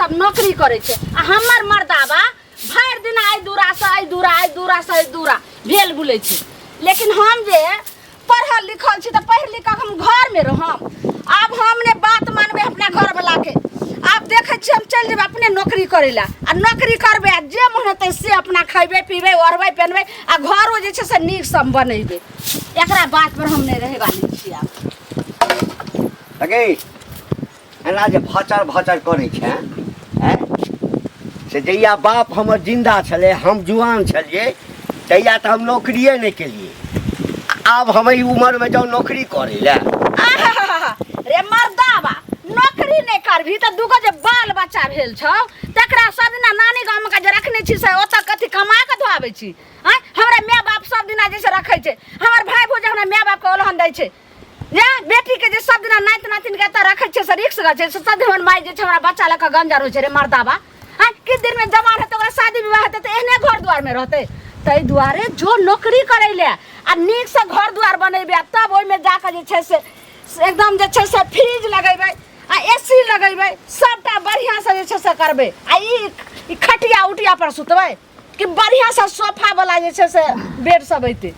सब नौकरी करे छे आ हमर मर्दाबा भर दिन आई दूरा से भेल बुले छे। लेकिन हम जे पढ़ल लिखल छी त पढ़ लिख के हम घर में रहम। अब हमने बात मानबे अपना घर वाला के। आप देखे छी हम चल जेबे अपने नौकरी करेला आ नौकरी करबे आ जे मन होते से अपना खइबे पीबे ओढ़बे पहनबे आ घरो जे छे से नीक सम बनेबे। एकरा बात पर हम नहीं रहे वाली छी। आप अगे एना जे भचर करे छे हैं से जइया बाप हमर जिंदा छले हम जुआन छलिए तइया त हम नौकरिए नहीं केलिए। अब हम ई उम्र में जाओ नौकरी करे ला रे मर्दाबा नौकरी नहीं करभी त दुगो जे बाल बच्चा भेल छ तकरा सदिना नानी गाम के जे रखने छी से ओत कथि कमा के धोआबै छी। हैं हमरा माय बाप सब दिना जैसे रखे छे हमर भाई भौज हमरा माय बाप के ओलहन दै छे या बेटी के जे सब दिना नाइत नातिन के त रखे छे से रिक्स ग छे सब दिन माई जे छे हमरा बच्चा लक गंजा रहो छे रे मर्दाबा। हैं कि दिन में जवान है तो ओकरा शादी विवाह होते त एहने घर द्वार में रहते तै दुआरे जो नौकरी करे ले आ नीक से घर द्वार बनेबे तब ओइ में जाके जे छे से एकदम जे छे से फ्रिज लगेबे आ एसी लगेबे सबटा बढ़िया से जे छे से करबे आ ई खटिया उटिया पर सुतबे कि बढ़िया से सोफा वाला जे छे से बेड सब ऐते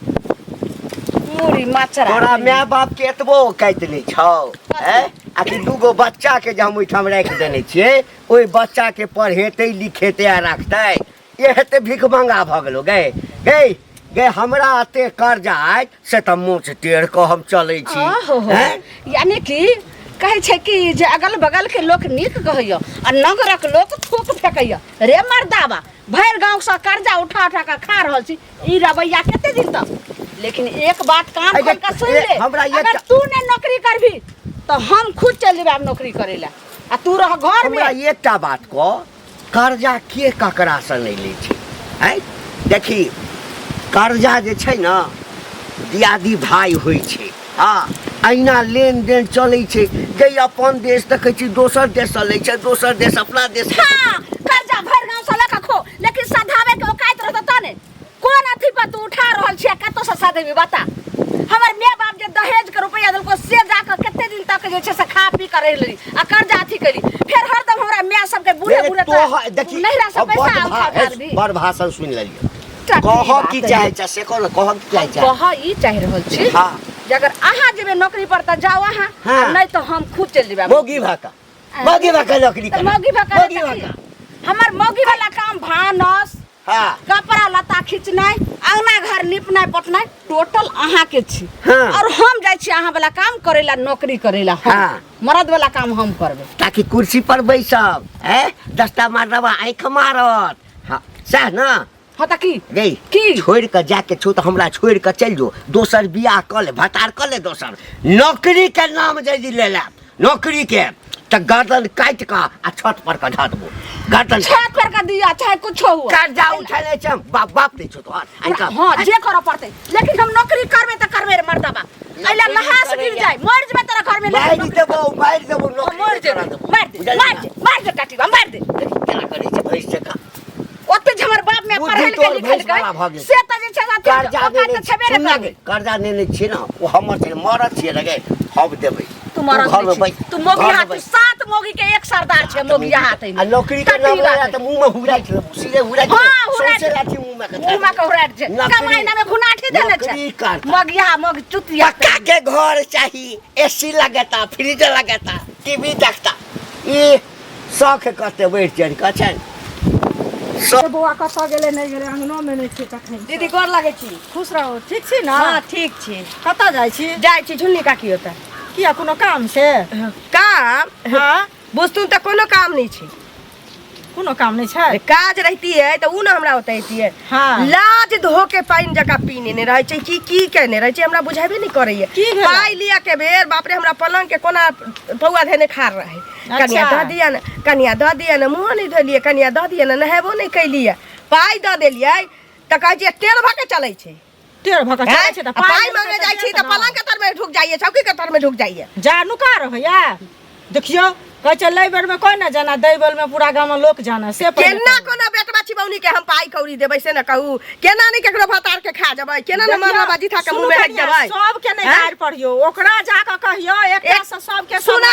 मुरी माचरा। तोरा माय बाप के एतबो कैत नहीं छौ हैं आखिर दूगो बच्चा के जे हम ओइठाम राख देने छिए ओइ बच्चा के पढ़ेते लिखेते आ रखते ये हेते भिख मंगा भ गेलो गए गए गे हमरा अते कर्जा आय से त मुंह टेढ़ को हम चले छी हैं यानी कि कहे छे कि जे अगल बगल के लोग नीक कहइयो आ नगरक लोग थूक फेकइयो। रे मर्दाबा भर गांव से कर्जा उठा उठा के खा रहल छी ई रवैया केते दिन तक। लेकिन एक बात कान खोल के सुन ले अगर तू ने नौकरी करबी तो हम खुद चल जेबे नौकरी करेला आ तू रह घर में। हमरा एकटा बात को कर्जा के ककरा से नहीं ले छी हैं देखी कर्जा जे छै ना दियादी भाई होई छै। हाँ अहिना लेन देन चले छै गई अपन देश देखे छी दोसर देश से ले छै दोसर देश अपना देश। हाँ कर्जा भर गांव से लक खो लेकिन सधावे के औकात रहत त ने कोन अथी पर तू उठा रहल छी कतो से सधेबी बता। हमर माय बाप जे दहेज के रुपया देलको से जाके कते दिन तक जे छै से खा पी कर रही आ कर्जा अथी करी फिर हरदम हमरा माय सब के बूढ़े बूढ़े तो देखी नहिरा से पैसा उठा ली बड़ भाषण सुन लेलिए कह की चाहे छ से कह की चाहे छ कह ई चाहि रहल छी। हां अगर अहाँ जेबे नौकरी पर त जाओ अहाँ नहीं तो हम खुद चल जेबे मोगी भाका नौकरी कर मोगी भाका हमर मोगी वाला काम भानस हां कपड़ा लता खींचनाइ अंगना घर निपनाइ पटनाइ टोटल अहाँ के छी। हाँ। और हम जाय छी अहाँ वाला काम करेला नौकरी करेला हाँ। मर्द वाला काम हम करबे ताकि कुर्सी पर बैसब हैं 10टा मारवा आंख मारत। हां सह ना हाँ त गई की छोड़ के जाके छो तो हमरा छोड़ के चल जो दोसर बियाह कर ले भतार कर ले दोसर नौकरी के नाम जल्दी ले ले नौकरी के त गर्दन काट का आ छत पर का ढा देबो गर्दन छत पर का दिया चाहे कुछ हो कर्जा उठले छ बाप दे छो तो हां जे कर पड़ते लेकिन हम नौकरी करबे त करबे रे मर्दाबा अइला लहास गिर जाय मर जबे तेरा घर में मार देबो नौकरी मार दे काटी मार दे केना करे छ भैंस का ओते हमर बाप में पढ़ल के लिखल के से त जे छै कर्जा देने छबे रे कर्जा देने छी ना ओ हमर छै मरद छिए लगे हम देबै तू मोगी हाथ 7 मोगी के एक सरदार छै मोगी हाथ है नौकरी के नाम ले त मुंह में हुराइ छ सीधे हुराइ सोचे लाठी मुंह में का हुराइ छै कमाई ना में खुनाठी देने छै मोगिया मोग चुतिया पक्का के घर चाहिए एसी लगता फ्रिज लगता टीवी देखता ई शौक करते बैठ चढ़ का छै सब बुआ कत गेले नहीं गेले अंगनो में नहीं छी तखन दीदी गोर लागे छी खुश रहो ठीक छी ना। हां ठीक छी कत जाय छी झुन्नी काकी होता किया कोनो काम से काम हां बुझतू त कोनो काम नहीं छै कोनो काम नहीं छै काज रहती है तो उ न हमरा होतै है। हां लाज धो के पानी जका पीने ने रहे छै की कहने रहे छै हमरा बुझाबे नहीं करैया पाई लिया के बेर बाप रे हमरा पलंग के कोना पौआ धने खार रहे कनिया द दिया न मुंह नहीं धोलिए कनिया द दिया न नहेबो नहीं कैलिए पाई द देलिए त कहै छै टेढ़ भके चलै छै टेढ़ भके चलै छै त पाई मांगे जाय छी त पलंग के तर में ढुक जाइए चौकी के तर में ढुक जाइए जानु का रहैया देखियो कह चलै बेर में कोई ना जाना दै बेर में पूरा गांव में लोग जाना से केना कोनो बेटवा चिबौनी के हम पाई कौड़ी देबै से न कहू केना नहीं केकरो भतार के खा जबै केना न मरला बाजी था के मुंह में हट जबै सब के नहीं गाड़ पड़ियो ओकरा जाके कहियो एकटा से सब के सुना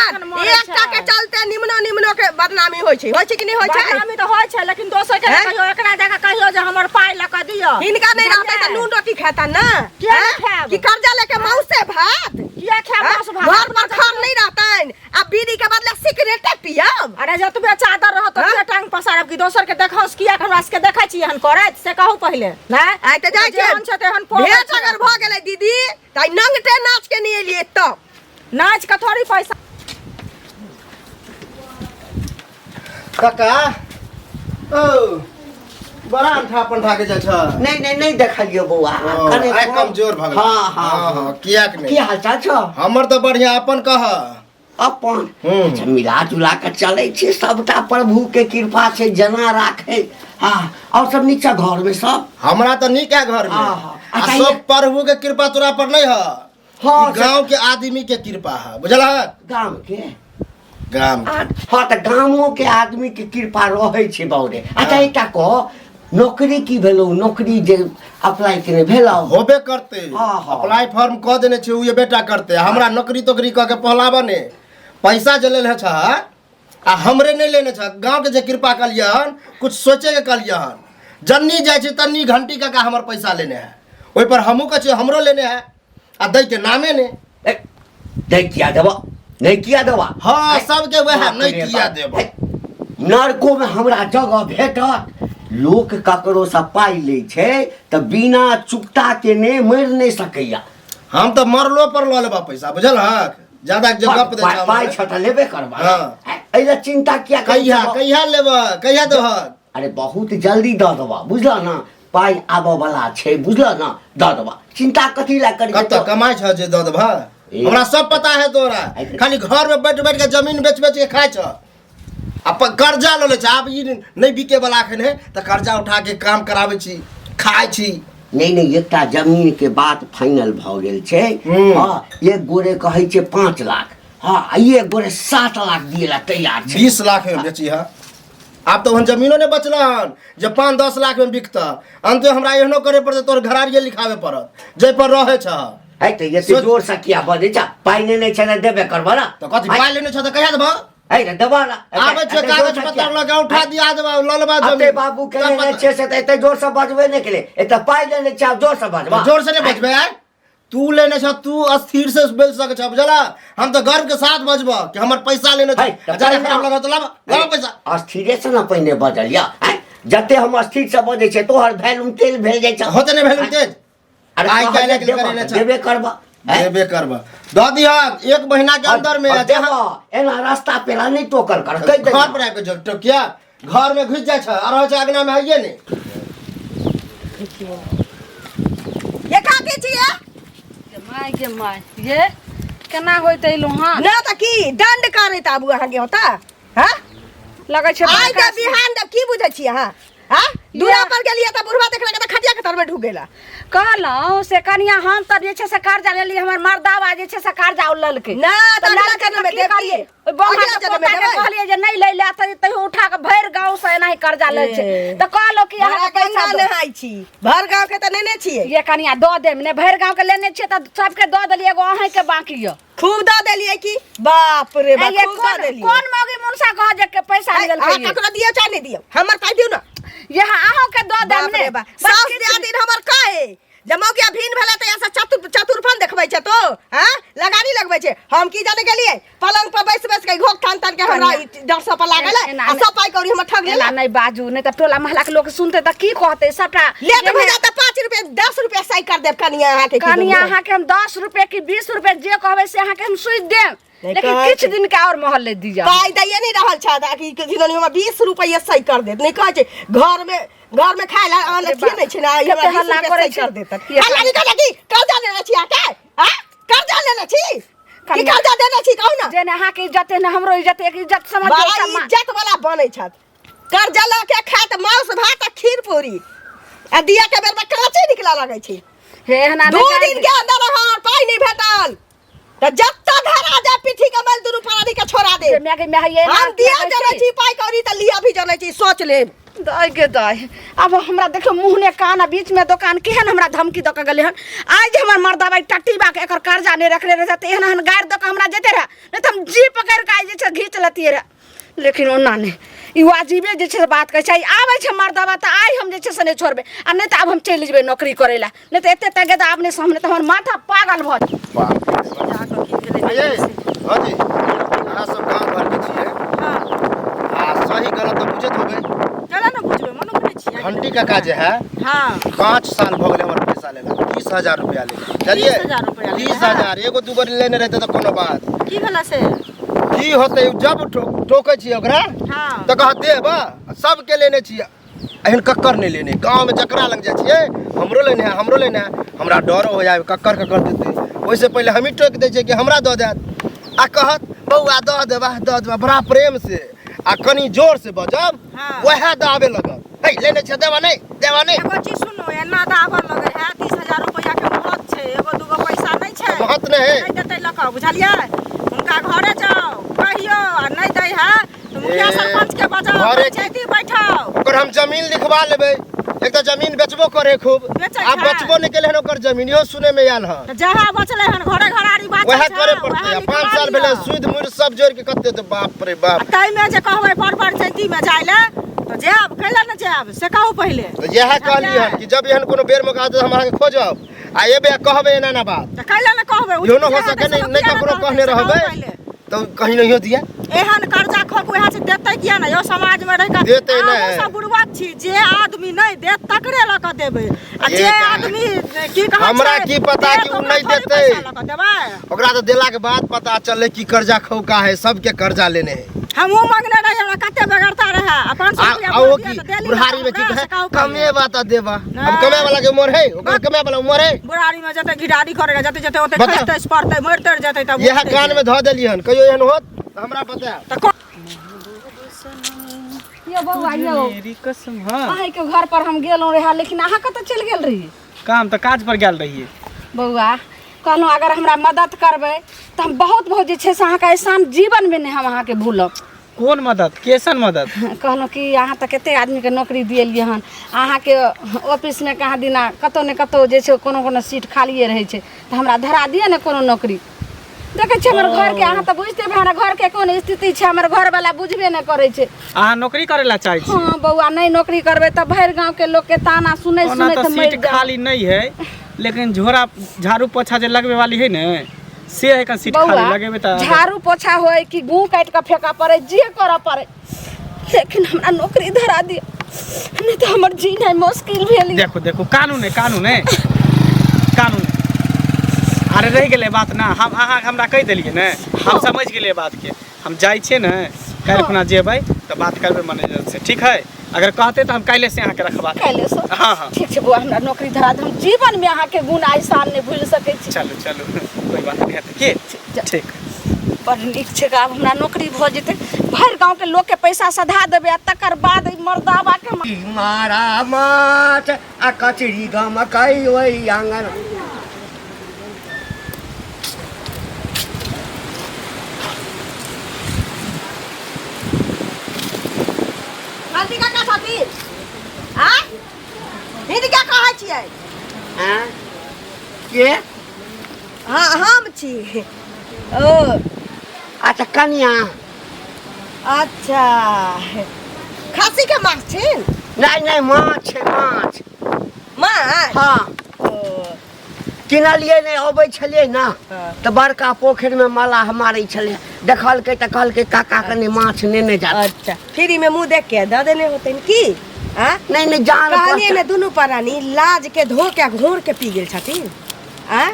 एकटा के चलते निम्नो के बदनामी होय छै कि नहीं होय छै बदनामी तो होय छै लेकिन दोसर के कहियो एकरा जाके कहियो जे हमर पाई ल के दियो इनका नहीं रहतै त नून रोटी खाता न क्या खाब कि कर्जा लेके मौस से भात किया खाब मांस भात घर पर खान नहीं रहतै अब बीड़ी के बदले सिगरेट पियब अरे जतबे चादर रह त टांग पसारब कि दोसर के देखौस किया हमरा के देखै छी हन करैत से कहू पहिले ना आइ त जाय छै हन छते हन भेट अगर भ गेलै दीदी त नंगटे नाच के नहीं एलिए त नाच के थोड़ी पैसा काका ओ बड़ा अंठा पंठा के छ नहीं देखलियो बौआ आइ कमजोर भ गेल हां किया के की नहीं हाल चाल छ हमर तो बढ़िया अपन कह अपन अच्छा मिला जुला के चले छे सबटा प्रभु के कृपा छै जना राखे हां और सब नीचा घर में सब हमरा तो नीक है घर में आ सब प्रभु के कृपा तोरा पर नहीं है हां गांव के आदमी के कृपा है बुझला गांव के गांव हां त गांवों के आदमी के कृपा रहे छे बौरे अच्छा एकटा को नौकरी की भेलो नौकरी जे अप्लाई करे भेलो होबे करते हाँ। अप्लाई फॉर्म क देने छे उ ये बेटा करते हमरा नौकरी तोकरी क के पहलावा ने पैसा जे लेल छ आ हमरे नहीं लेने छ गांव के जे कृपा कलियन कुछ सोचे के कलियन जन्नी जाय छे तन्नी घंटी का हमर पैसा लेने है ओइ पर हमहू कछे हमरो लेने है आ दई के नामे ने नहीं किया देबो नहीं किया देबो हां सब के वह नहीं किया देबो नरको में हमरा जगह भेटत लोक ककरो से पाई ले छे त बिना चुकता के ने मर नहीं सकैया हम तो मरलो पर ल लेबा पैसा बुझल हक ज्यादा जगह पे दे पाई छटा लेबे करबा हां एला चिंता किया कहिया लेबा कहिया दो हक अरे बहुत जल्दी द देबा बुझला ना पाई आबो वाला छे बुझला ना द देबा चिंता कथी ला करी कत कमाई छ जे द देबा हमरा सब पता है तोरा खाली घर में बैठ बैठ के जमीन बेच बेच के खाय छ अपन कर्जा ल ले छ अब ई नहीं बिके वाला खन है त कर्जा उठा के काम करावे छी खाय छी नहीं एकटा जमीन के बात फाइनल भ गेल छे हां एक गोरे कहै छे 5 लाख हां एक गोरे 7 लाख दिएला तैयार छे 20 लाख में बेची है अब तो हम जमीनो ने बचलन जे 5-10 लाख में बिकता अंते हमरा एहनो करे पड़ते तोर घरारिये लिखावे पड़त जे पर रहे छ है त ये जोर से किया बजे छ पाई ने छे देबे करबा ना तो कथि पाई लेने छ त कहिया देबा है देबा ना आबे छे कागज पत्र लगा उठा दिया देबा ललबा जमीन अते बाबू के ने छे से एते जोर से बजबे ने के लिए एते पाई लेने छ जोर से बजबा जोर से नहीं बजबे तू लेने छ तू अस्थिर से बेच सके छ बुझला हम तो गर्व के साथ बजबा कि हमर पैसा लेने छ जरे खराब लगा तो ला पैसा अस्थिर से ना पहिने बजलिया जते हम अस्थिर से बजे छे तोहर वैल्यू तेल भेल जाय छ होते नहीं वैल्यू तेज अरे आई कहले के करे छ देबे करबा देबे करबा द दिया 1 महीना के अंदर में देबा एना रास्ता पेला नहीं टोकल कर कह दे घर पर आके जो टोकिया घर में घुस जाय छ और हो छ अगना में हइये नहीं ये का के छिए के माय ये केना होइते लोहा ना त की दंड करे त आबू अहाँ के होता हां लगे छे आई के बिहान द की बुझै छी अहाँ हां दूरा पर गेलिए त बुढ़वा देखला के त खटिया के तर में ढुक गेला कहलौ से कनिया हम त जे छे से कर्जा लेली हमर मर्दावा जे छे से कर्जा उलल के ना त लड़का के में देबी ओइ बौआ के पोता के कहलिए जे नहीं ले ले त उठा के भर गांव से नहीं कर्जा ले छे त कहलो कि अहाँ के पैसा ले हाई छी भर गांव के त नेने छिए ये कनिया द देम ने भर गांव के लेने छे त सबके द देलिए एगो अहाँ के बाकी य खूब द देलिए की बाप रे बाप खूब द देलिए कौन मौगी मुनसा कह जे के पैसा मिलल आ ककरा दियो चाहे नहीं दियो हमर कह दियो ना यहाँ अहाँ के द देम ने सास दिया दिन हमर काहे जमौकिया भीन भेला त ऐसा चतुरफन देखबै छ तो हां लगानी लगबै छै हम की जाने के लिए पलंग पर बैस बैस के घोक थान थान के हमरा डर से पर लागल आ सब पाई कौड़ी हम ठग लेला नहीं बाजू नहीं त टोला महला के लोग सुनते त की कहते सबटा लेट भेजा त 5 रुपया 10 रुपया सही कर देब कनिया अहाँ के कनिया अहाँ के हम 10 रुपया की 20 रुपया जे कहबै से अहाँ के हम सुई देम लेकिन कुछ दिन के और मोहल ले दिया पाई दैए नहीं रहल छ कि जिदनी में 20 रुपया सही कर देत नहीं कहै छै घर में खाए ला आन की नहीं छै ना हमरा हल्ला करे कर देत हल्ला निकल की कर्जा लेना छी आके हां कर्जा लेना छी की कर्जा देना छी कहू ना जेने अहाँ के इज्जत है हमरो इज्जत एक इज्जत समझ बड़ा इज्जत वाला बनै छ कर्जा ला के खात मांस भात खीर पूरी आ दिया के बेर में कांचे निकला लागै छै हे हना 2 दिन के अंदर हमर पाई नहीं भेटल त जत्ता धरा जा पीठी के मल दुनु परानी के छोड़ा दे मैं ये हम दिया जरे छी पाई कौड़ी त लिया भी जनै छी सोच ले। दाय के दाय अब हमरा देखो मुंह ने कान आ बीच में दुकान केहन हमरा धमकी द के गेले हन। आज हमर मर्दा बाई टट्टी बा के एकर कर्जा ने रखले रहे त एहन हन गाड़ द के हमरा जेते रहा नहीं त हम जी पकड़ के आई जे छ घीच लतिए रहा। लेकिन ओना ने ई वाजिबे जे छ बात कहै छै आबै छै मर्दा बा त आई हम जे छ से नहीं छोड़बे आ नहीं त अब हम चल जेबे नौकरी करे ला नहीं त एते तगे त आपने सामने त हमर माथा पागल भ आइए हाँ जी अहाँ सब गाँव भर के छिए आ सही गलत तो बुझत होबे चला ना बुझबे मनो करै छी घंटी का काज है। हां 5 साल भ गेले हमर पैसा लेला 30,000 रुपया ले चलिए 30,000 रुपया 30,000 एगो दूगो लेने रहते तो कोनो बात की भेला से की होते जब टोकै छी ओकरा हां तो कह देब सब के लेने छी एहन कक्कर नहीं लेने गांव में जकरा लग जाय छिए हमरो लेने है हमरो लेने है हमरा डर हो जाए कक्कर देते ओइसे पहले हम ही टोक दे छै कि हमरा द देत आ कहत बौआ द देबा बड़ा प्रेम से आ कनी जोर से बजब वह दाबे लगत हे लेने छै देबा नहीं एगो चीज सुनो एना दाबर लगे है 30,000 रुपया के महत छै एगो दूगो पैसा नहीं छै महत नहीं नहीं देतै लक बुझलिए उनका घरे जाओ कहियो आ नहीं दै है तो मुखिया सरपंच के बजाओ घरे पंचायती बैठाओ ओकर हम जमीन लिखवा लेबै एक तो जमीन बेचबो करे खूब अब बेचबो नहीं केले हन ओकर जमीन यो सुने में आयल हन तो जहाँ बचले हन घरे घरारी बात वह करे पड़ते 5 साल भेले सुध मुर सब जोड़ के कते तो बाप रे बाप तै में जे कहबै पर पंचायती में जाइले तो जाब कैला न जाब से कहू पहले तो यह कहली हन कि जब एहन कोनो बेर मौका दे हम अहाँ के खोजब आ एबे कहबे एना ना बात तो कैला न कहबै यो न हो सके नहीं ककरो कहने रहबै तो कहीं नहीं हो दिया एहन कर्जा खोक वहाँ से देतै किया ना यो समाज में रह के देतै नै। हम सब बुढ़वा छी जे आदमी नहीं देत तकरे ल के देबै आ जे आदमी की कहै हमरा की पता कि उ नहीं देतै देबै ओकरा तो देला के बाद पता चले कि कर्जा खौका है सबके कर्जा लेने है हमहू मांगने रही हमरा कते बेगरता रहे आ 500 रुपया आओ की बुढ़ारी में की कहे कमे बात देबा अब कमे वाला के उम्र है ओकर कमे वाला उम्र है बुढ़ारी में जते घिडारी करेगा जते ओते बता। खइते पड़ते मरते जते तब यह कान में ध देली हन कहियो एहन होत त हमरा बता यो बौआ यो मेरी कसम हाँ अहाँ के घर पर हम गेलौ रहा लेकिन अहाँ कत चल गेल रही काम तो काज पर गेल रहिए बौआ कहलहुँ अगर हमरा मदद करबै तो हम बहुत बहुत जे छै से अहाँके एहसान जीवन में नहीं हम अहाँके भूलब। कौन मदद कैसन मदद कहलहुँ कि अहाँ तऽ कतेक आदमीके नौकरी दिएलिए हन अहाँके ऑफिसमे कहाँ दिना कतहु ने कतहु जे छै कोनो कोनो सीट खालिए रहै छै तऽ हमरा धरा दिअ ने कोनो नौकरी। देखै छियै हमर घरके अहाँ तऽ बुझते हेबै हमरा घरके कोन स्थिति छै हमर घरवला बुझबे नहि करै छै। अहाँ नौकरी करे ला चाहै छी? हाँ बौआ नहीं नौकरी करबै तऽ भरि गाँवके लोकके ताना सुनै सुनै तऽ मरि सीट खाली नहीं है लेकिन झोरा झाड़ू पोछा जे लगवे वाली है ना से है का सीट खाली लगेबे त झाड़ू पोछा होय कि गूँ काट के फेंका पड़े जे करऽ पड़े लेकिन हमरा नौकरी धरा दिअ नहीं तो हमर जीना मुश्किल भेल। देखो देखो कानून है कानून अरे रह गेलै बात ना हम अहाँ हमरा कह देलिए ने हम समझ गेलिए बात के हम जाय छे ने काल्हि खुना जेबै तो बात करबै मैनेजर से ठीक है अगर कहते तो हम काल्हि से अहाँ के रखबा काल्हि से हाँ हाँ ठीक छै बौआ हमरा नौकरी धरा दे हम जीवन में अहाँ के गुण आसान नहीं भूल सकै छी। चलो चलो कोई बात नहीं है के ठीक बड़ नीक छै आब हमरा नौकरी भऽ जेतै भरि गाँव के लोग के पैसा सधा देबै आ तकर बाद मर्दावा के मारा माछ आ कचरी गमकई ओई आंगन हल्दी का साथी हां हिंदी क्या कहै छियै? हैं के हां हम छी ओ अच्छा कन्या अच्छा खस्सी के माछ छै? नहीं माछ छै माछ माछ हाँ ओ किनलिए नहीं अबै छलिए ना हाँ। तो बड़का पोखरि में मलाह मारै छले देखलकै तऽ कहलकै काका कने माछ नेने जा। अच्छा फ्री में मुंह देख के द देने होते की हां नहीं जान कहलिए ने दुनू प्राणी लाज के धो के घोर के पी गेल छथिन। हां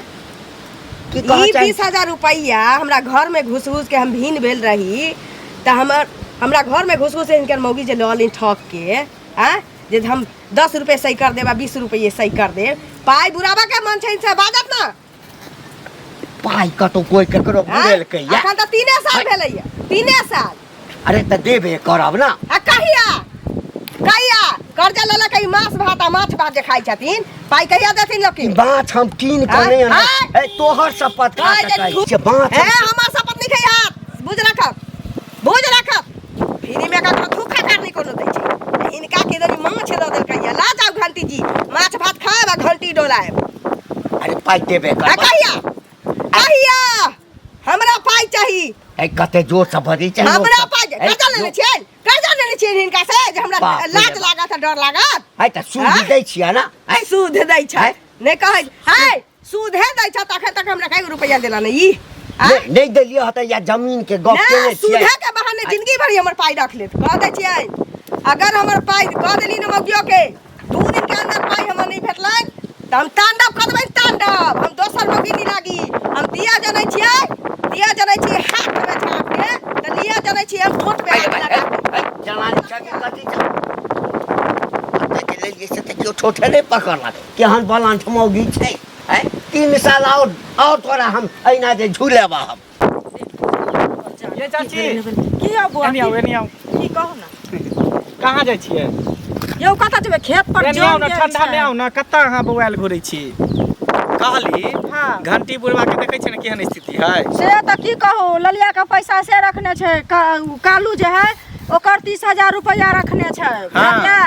की ई कहै छै 20,000 रुपया हमरा घर में घुस घुस के हम भीन भेल रही त हमरा घर में घुस घुस के इनकर मौगी जे लॉलिन ठक के हां जे हम 10 रुपए सही कर देबा 20 रुपए सही कर दे पाई बुराबा के मन छै से बाजत ना पाई कतो कोई ककरो बुझेलकै या अखन त 3 साल भेलैया 3 साल अरे त देबे करब ना आ कहिया कर्जा लेला कई माछ भात जे खाइ छथिन पाई कहिया देथिन लोग की बात हम कीन के नहीं आना ए तोहर शपथ खा के कहै छै बात ए हमर शपथ नहीं खाई हाथ बुझ रखब फ्री में का धोखा करनी कोनो दे पाई देबे आ कर कहिया हमरा पाई चाही ए कते जोर से भरी चाहिए हमरा पाई कर्जा लेने छियै हिनका से जे हमरा लाज लागत डर लागत है त सूद दै छियै ना है सूद दै छै नै कहै है सूद है दै छ तखन तक हमरा कई रुपया देला नै ई नहीं देलियो हत या जमीन के गप केने छियै सूद के बहाने जिंदगी भर हमर पाई रख लेत कह दै छियै अगर हमर पाई कह देली न मगियो के 2 दिन के अंदर पाई हमर नहीं भेटलै त हम तांडव करबै तांडव हम दोसर मगी नहीं लागी हम दिया जनै छियै हाथ में छाप के त दिया जनै छियै हम ठोट पे लगा जनानी छके कथि छ अते के लेल जैसे त क्यों छोटे नहीं पकड़ला केहन बलान ठमौगी छै है 3 साल और तोरा हम ऐना जे झूलेबा हम ये चाची की हो बुआ एनी आओ की कहू ना कहाँ जाइ छियै यौ कतऽ जेबै खेत पर एनी आओ ना ठंडा में आओ ना कत्ता अहाँ बौआल घुरै छी कहली हाँ। घंटी बुढ़वा के देखै छी ना केहन स्थिति है से त की कहू ललिया के पैसा से रखने छै कालू जे है ओकर 30,000 रुपया रखने छै बुझलियै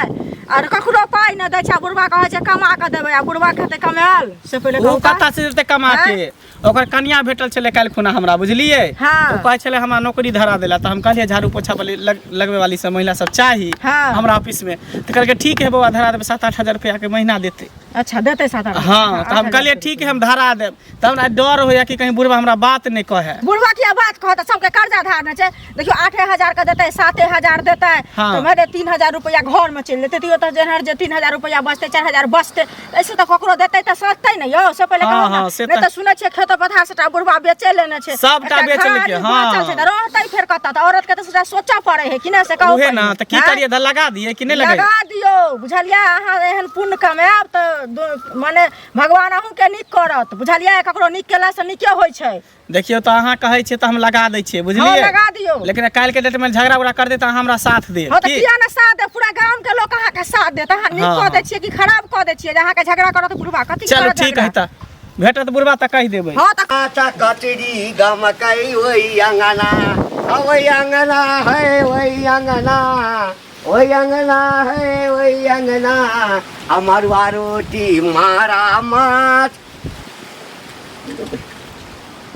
और ककरो पाई न दै छै बुढ़वा कहै छै कमा के देबै आ बुढ़वा कहते कमाल से पहिले ओ कत्ता से देते कमा के ओकर कन्या भेटल छले काल खुना हमरा बुझलिए हाँ। ओ कहै छले हमरा नौकरी धरा देला त हम कहलिए झाड़ू पोछा वाली लगवे वाली सब महिला सब चाही हाँ। हमरा ऑफिस में त कहलके ठीक है बउआ धरा देबे 7-8 हजार रुपया के महीना देते अच्छा देते 7-8 हाँ तो हम कहलिए ठीक है हम धरा देब त हमरा डर होया कि कहीं बुढ़वा हमरा बात नहीं कहे बुढ़वा की बात कहत सबके कर्जा धारने छै देखियो 8,000 के देते 7,000 देते हाँ। तो मेरे 3,000 रुपया घर में चल लेते तो जेनहर जे 3,000 रुपया बचते 4,000 बचते ऐसे तो ककरो देते त सस्ते नहीं यो से पहले हाँ, कहू हाँ, ना से नहीं त- तो सुनै छै खेत पथार से बुढ़वा बेचे लेने छै सबटा एकटा बेच लेलकै, घर हाँ। बचल छै त रहतै फेर कतऽ त औरत के त सोचा पड़े है कि ना से कहू उहे ना पहिने, त की हाँ? करिए ध लगा दिए कि नहीं लगे लगा दियो बुझलियै अहाँ एहन पुण्य कमाएब त माने भगवान अहूँ के नीक करत बुझलियै ककरो नीक केला से नीके होइ छै देखियो तो अहाँ कहै छियै त हम लगा दै छियै हाँ बुझलिए लगा दियो लेकिन काल के डेट में झगड़ा उगड़ा कर दे त हमरा साथ दे हाँ तो किया ना साथ दे पूरा गांव के लोग अहाँ के साथ देत अहाँ नीक हाँ, कह दे हाँ। छियै कि खराब कह दे छियै जे अहाँ के झगड़ा करत बुढ़वा कथि चलो ठीक है त भेटत बुढ़वा त कह देबै हाँ तो आटा कचरी गमकई वही अंगना वही अंगना है वही अंगना वही अंगना है वही अंगना हमारा रोटी मारा माछ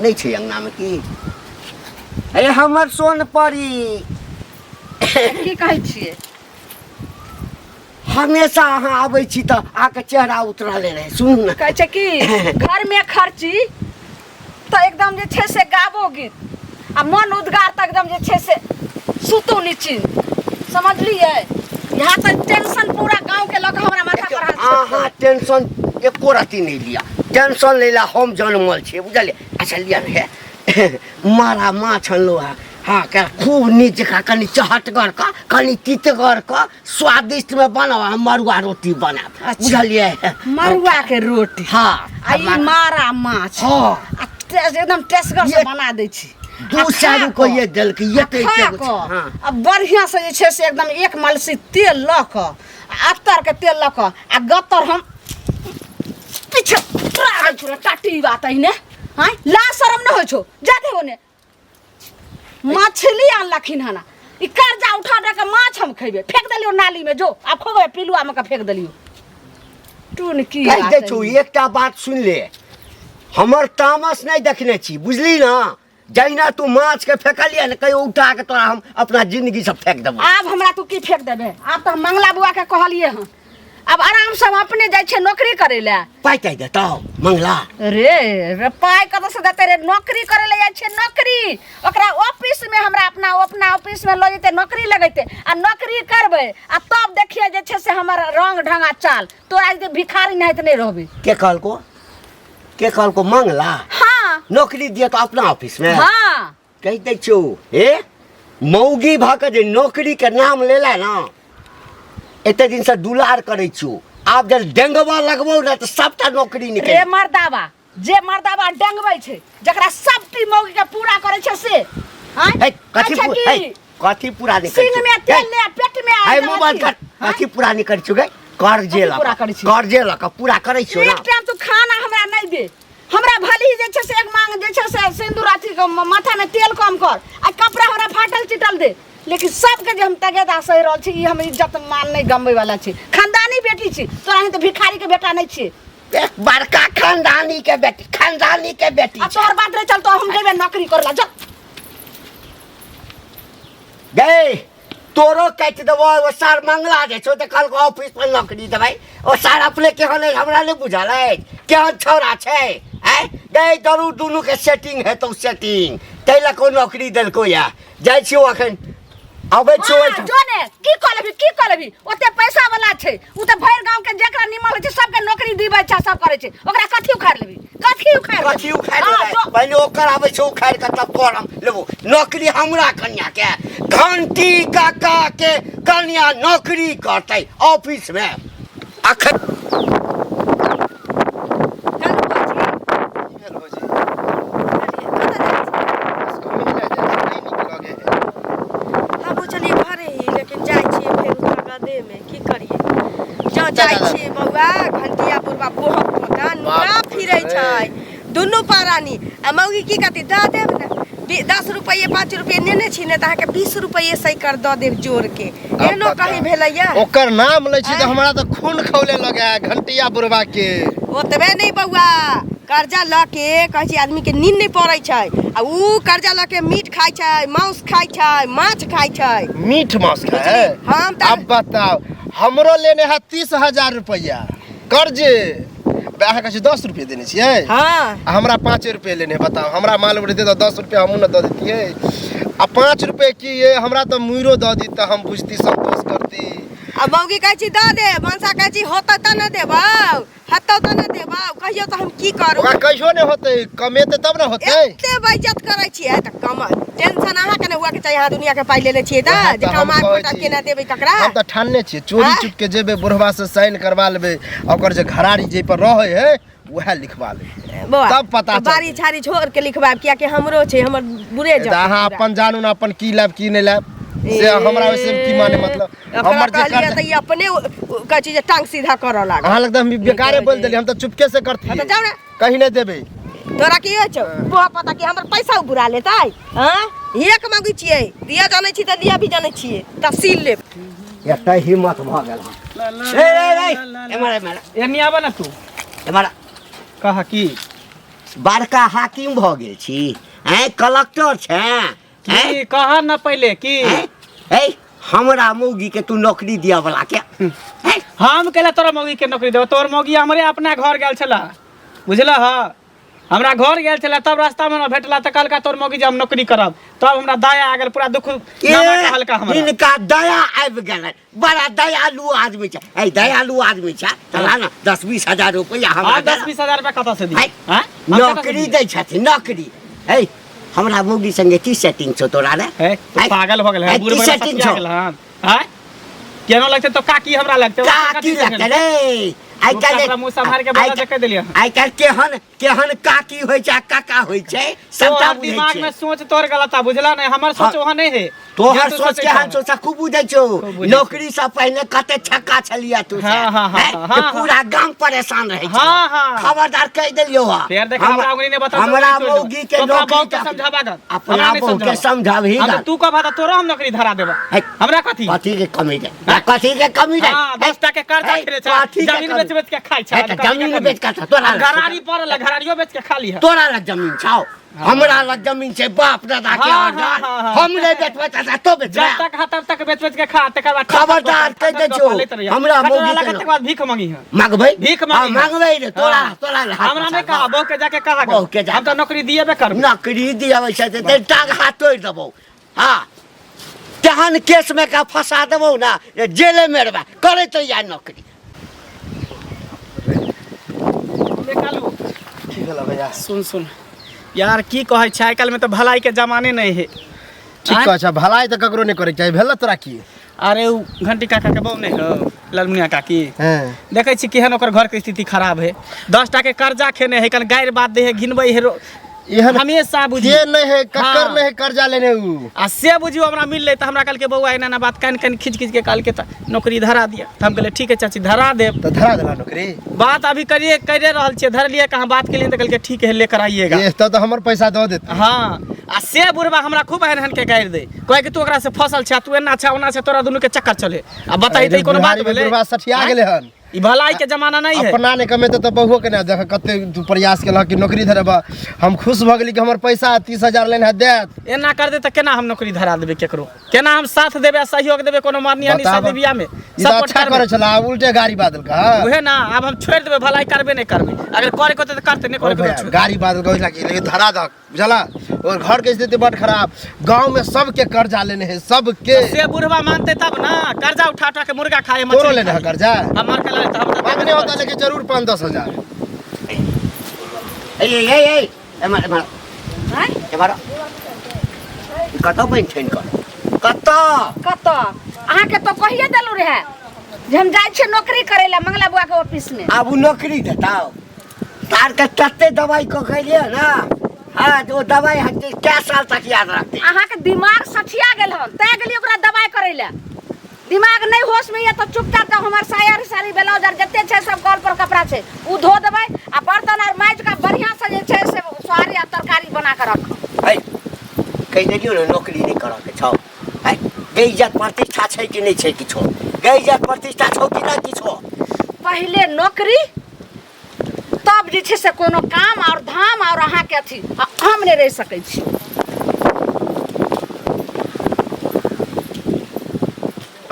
नहीं छै अंगना में की अरे हमर सोन परी की कहै छियै हमेशा अहाँ आबै छी तऽ अहाँके चेहरा उतरले रहे सुनू ने कहै छै कि घर में खर्ची तो एकदम जे छै से गाबो गीत आ मन उद्गार तक एकदम जे छै से सुतू निश्चिंत समझलियै यहाँ तक टेंशन पूरा गांव के लोग हमरा माथा पर हाथ अहाँ टेंशन एको रति नहीं लिया टेंशन लेला हम जनमल छियै बुझलियै अच्छा लिया ने मारा माछ अनलो हाँ क्या खूब नीच जका कनी चहटगर का कनी तीतगर का स्वादिष्ट में बनाओ मरुआ रोटी बनाओ बुझलियै मरुआ के रोटी हाँ आ ई मारा माछ हाँ आ एकदम टेस्टगर से बना दै छी 2 चारू को ये दल के ये ते हाँ आ बढ़िया से जे छै से एकदम एक मलसी तेल ल क अत्तर के तेल ल क आ गत्तर हम पीछे टाटी बात है ने हां ला शरम न होइ छो जाते होने मछली आनलखिन हना ई कर्जा उठा दे के माछ हम खइबे फेंक देलियो नाली में जो आ खोबे पिलुआ में के फेंक देलियो टून की कह बात दे है? छौ एकटा बात सुन ले हमर तामस नहीं देखने छी बुझली ना जहिना तू माछ के फेकलिए ने कहियो उठा के तोरा हम अपना जिंदगी से फेंक देबो आब हमरा तू की फेंक देबे आब तो हम मंगला बुआ के कहलिए हन अब आराम से हम अपने जाय छे नौकरी करे ले पाई कह देता मंगला रे पाय कत से देते रे नौकरी करे ले जाय छे नौकरी ओकरा ऑफिस में हमरा अपना ऑफिस में ल जेते नौकरी लगेते आ नौकरी करबे आ तब देखिए जे छे से हमर रंग ढंगा चाल तोरा जे भिखारी नहीं त नहीं रहबे के कहल को मंगला हां नौकरी दिए तो अपना ऑफिस में हां कह दे छौ ए मौगी भ के जे नौकरी के नाम लेला ना एते दिन से दुलार करे छौ आब जब डेंगवा लगबो ना तो सबटा नौकरी रे निकल मर्दावा जे मर्दावा डेंगबै छे जकरा सब टी मौगी के पूरा करे छे से हां है कथी पूरा नहीं सिंह में तेल ले पेट में आ है मोबाइल कर कथी पूरा नहीं कर छुगे कर्जे ला पूरा करै छी? कर्जे ला का पूरा करे छौ ना एक टाइम तू खाना हमरा नहीं दे हमरा भली जे छे से एक मांग जे छे से सिंदूर अथी के माथा में तेल कम कर आ कपड़ा हमरा फाटल चिटल दे लेकिन सबके जे हम तगेदा सही रहल छी ई हम इज्जत मान नहीं गमबै वाला छी खानदानी बेटी छी तोरा ही तो भिखारी के बेटा नहीं छी एक बड़का खानदानी के बेटी आ तोहर बात रे चल तो हम जेबे नौकरी करला चल गए तोरो कट देबो वो सार मंगला जे छो त कल को ऑफिस में नौकरी देबै ओ सार अपने के होले हमरा नहीं बुझल है केहन छौरा छै हैं गए दरू दुनु के सेटिंग है तो सेटिंग तैला को नौकरी देलको या जाय छियो अखन आबै छियो जोने की करबी ओते पैसा वाला छै उ त भैर गांव के जेकरा निमल छै सबके नौकरी दिबै छै सब करे छै ओकरा कथि उखाड़ लेबी कथि उखाड़ पहले ओकर आबै छै उखाड़ के तब करम लेबो नौकरी हमरा कन्या के घंटी काका के कन्या नौकरी करतै ऑफिस में अखन बउआ घंटिया पुरवा बहुत मोटा नुरा फिरै छै दुनू पारानी आ मौगी की कहती दऽ देब ने 10 रुपये 5 रुपये नेने छी ने त अहाँ के 20 रुपये सही कर दऽ देब जोड़ के एनो कहीं भेलैया ओकर नाम लै छी त हमरा त खून खौले लगे घंटिया बुरवा के ओतबे नहीं बउआ कर्जा ल के कहै छी आदमी के नींद नहीं पड़ै छै आ ऊ कर्जा ल के मीट खाइ छै मांस खाइ छै माछ खाइ छै मीठ मांस खाए हम त अब बताओ हमरो लेने है 30,000 रुपया कर्जे अहाँ कहै 10 रुपये देने छियै हाँ हमरा 5 रुपये लेने बताओ हमरा मालूम रहते तो 10 रुपया हमू न दऽ देतियै आ 5 रुपये की ये हमरा तो मुइरो दऽ दी त हम बुझती संतोष करती आ मौगी कहै छी दऽ दे मनसा कहै छी होतै त न देबौ हतौ त न देबौ कहियो त हम की करू ओकरा कहियो ने होतै कमेते तब न होतै एते बेइज्जत करै छियै त कम टेंशन अहाँ के ने हुआ के चाहिए अहाँ दुनिया के पाइ लेले छियै त जे कमा खोटा केना देबै ककरा हम त ठानने छियै चोरी चुप के जेबे बुढ़वा से साइन करवा लेबे ओकर जे घरारी जे पर रहै है वह लिखवा ले तब पता बारी छारी छोड़ के लिखबाब किया कि हमरो छै हमर बुरे जा अहाँ अपन जानू न अपन की लाभ की नहीं लाभ से हमरा वैसे की माने मतलब हमर जे कर त अपने कहै छी जे टांग सीधा करऽ लाग अहाँ लगता हम बेकारे बोल देली हम त चुपके से करती त जाऊ ना कहीं नहीं देबे तोरा की हो छौ तोरा पता कि हमर पैसा बुरा लेतै हां एक मांगी छियै दिया जानै छी त दिया भी जानै छियै तहसील ले एटा हिम्मत भ गेल ए एमारा एनी आबा ना तू एमारा कहा की बड़का हाकिम भ गेल छी हैं कलेक्टर छै की कहा ना पहले की ए हमरा मौगी के तू नौकरी दिया वाला के हम केला तोरा मौगी के नौकरी देबो तोर मौगी हमरे अपना घर गेल छला बुझला ह हमरा घर गेल छला तब रास्ता में भेटला त कहलका तोर मौगी जे हम नौकरी करब तब हमरा दया आ गेल पूरा दुख नामा कहलका हमरा इनका दया आबि गेल बड़ा दयालु आदमी छै ए दयालु आदमी छै तला ना 10-20 हजार रुपया हमरा 10-20 हजार रुपया कत से दी हैं नौकरी दै छथिन नौकरी ए हमरा मौगी संगे की सेटिंग छौ तोरा रे तू पागल हो गेल है बुढ़ बड़ा सेटिंग हो गेल हन हैं केनो लगते तो काकी हमरा लगते काकी लगते रे आई काल मुंह संभाल के बोला देख देलिए आई काल केहन काकी होय छै काका होय छै सबटा दिमाग में सोच तोर गलत है बुझला नहीं हमर सोच वहां नहीं है तोहर सोच केहन सोच खूब बुझै छौ नौकरी से पहले कते छक्का छलिया तू हां पूरा गांव परेशान रहै छै हां खबरदार कह देलियो फिर देख हमरा उंगली ने बता हमरा मौगी के नौकरी के समझाबा द अपना बहु के समझाबही हां तू कह बता तोरो हम नौकरी धरा देबा हमरा कथी कथी के कमी रे कथी के कमी रे हां 10 टका के कर्जा खेले छै जमीन बेच के खाइ छै जमीन बेच के तोरा घरारी पड़ल घरारियो बेच के खा ली है तोरा लग जमीन छौ हमरा लग जमीन छै बाप दादा के औजार हम नहीं बेचबे त तो बेच जब तक हाथ तब तक बेच के खा तकर बाद खबरदार कह दे छौ हमरा मौगी के तकर बाद भीख मांगी है मांगबै भीख मांगी मांगबै रे तोरा हमरा नहीं कहा बहु के जाके कहा बहु के हम त नौकरी दिएबे करब नौकरी दियाबै छै त टांग हाथ तोड़ देबौ हां तेहन केस में का फंसा देबौ ना जेले में रहबा करे तो या नौकरी निकालू की भेला भैया सुन यार की कहै छै आइकाल में तो भलाई के जमाने नहीं है ठीक कहै छै भलाई त ककरो नहीं करे छै भेल तोरा की अरे उ घंटी काका के बहु नहीं हो ललमुनिया काकी हां देखै छी केहन ओकर घर के स्थिति खराब है 10 टका के कर्जा खेने है कन गायर बात दे है घिनबै है एहन हमेशा बुझी ये नहीं है कक्कर नहीं है कर्जा लेने उ आ से बुझियो हमरा मिल ले त हमरा कल के बउआ एना ना बात कान खिच के काल के त नौकरी धरा दिया त हम कहले ठीक है चाची धरा देब तो धरा देला नौकरी बात अभी करे रहल छे धर लिए कहां बात के लिए त कल के ठीक है लेकर आइएगा ये तो हमर पैसा दो देते हां आ से बुढ़वा हमरा खूब हन के गायर दे कोई कि तू ओकरा से फसल छ तू एना छ ओना छ तोरा दुनु के चक्कर चले आ बताई त कोनो बात भेले बुढ़वा सठिया गेले हन ई भलाई के जमाना नहीं है। अपना ने कमेते तो बहुओ के ना देख कते तू प्रयास केला कि नौकरी धरबा। हम खुश भ गेली कि हमर पैसा 30,000 लेन है देत। एना कर दे त केना हम नौकरी धरा देबे केकरो, केना हम साथ देबे सहयोग देबे कोनो मरनी हनी शादी बियाह में ई तो अच्छा करे छला उल्टे गाड़ी बादल का। उहे ना अब हम छोड़ देबे भलाई करबे नहीं करबे, अगर करे को तो करते नहीं करे को। गाड़ी बादल गई लगी लेकिन धरा द बुझला। और घर के स्थिति बड़ खराब, गांव में सबके कर्जा लेने हैं सबके। से बुढ़वा मानते तब ना, कर्जा उठा उठा के मुर्गा खाए तोरो मछली लेने है खाए। कर्जा। हमार के लाए तो हम बात नहीं होता लेकिन जरूर 5-10 हजार। ए एमर हैं एमर कत बन छैन कर कत कत अहाँ के तो कहिए देलु रहे जे हम जाय छे नौकरी करे ला मंगला बुआ के ऑफिस में। अब नौकरी देताओ तार के तत्ते दवाई को कहिए ना। हाँ तो दवाई हटे क्या साल तक याद रखते। अहाँ के दिमाग सठिया गेल हन तै गेली ओकरा दवाई करे ला। दिमाग नहीं होश में ये तो चुपचाप तो हमार साया साड़ी ब्लाउज और जते छे सब कॉल पर कपड़ा छे उ धो देबै आ बर्तन और माइज का बढ़िया से जे छे से स्वारी आ तरकारी बना के रख। है कहि देलियो ना नौकरी नहीं करऽ के छौ। है गई इज्जत प्रतिष्ठा छै कि नहीं छै किछो, गई इज्जत प्रतिष्ठा छौ कि ना किछो। पहले नौकरी तब जे छे से कोनो काम और धाम और अहाँ के अथी हम नहीं रह सकै छी।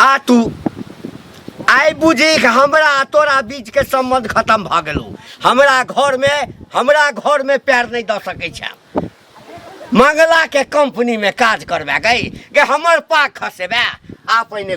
आ तू आइ बुझी कि हमरा तोरा बीच के संबंध खत्म भ गेलो। हमरा घर में पैर नहीं द सकै छै। मंगला के कंपनी में काज करबे गई हमर पाक खसेबे आ पहिने